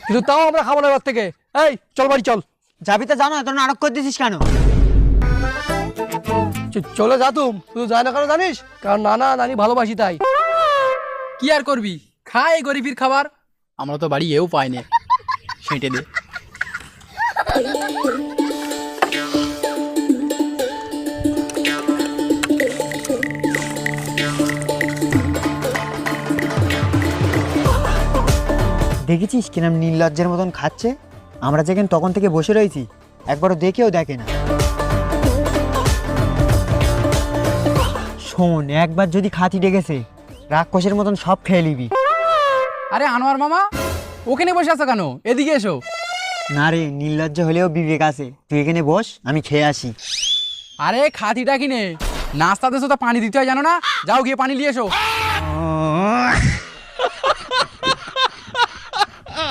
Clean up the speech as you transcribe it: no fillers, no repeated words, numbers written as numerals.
কিন্তু তাও আমরা খাবো না এবার থেকে। এই চল বাড়ি চল। যাবি তো জানো, তোর নাটক করে দিছিস কেন? চলে যা, তুই যায় না কেন জানিস? কারণ নানা নানি ভালোবাসি তাই। কি আর করবি, খা এই গরিবের খাবার। আমরা তো বাড়ি এও পাই না, সেঁটে দে। দেখেছিস কিরম নির্লজ্জের মতন খাচ্ছে? আমরা যেখানে তখন থেকে বসে রয়েছি, একবারও দেখেও দেখে না। শোন, একবার যদি খাতি ডেকেছে, রাক্ষসের মতন সব খেয়ে নিবি। আরে আনোয়ার মামা, ওখানে বসে আছো কেন? এদিকে এসো। না রে, নির্লজ্জ হলেও বিবেক আছে। তুই এখানে বস, আমি খেয়ে আসি। আরে খাতিটা কিনে নাস্তা দেশো, তো পানি দিতে হয় জানো না? যাও গিয়ে পানি নিয়ে এসো।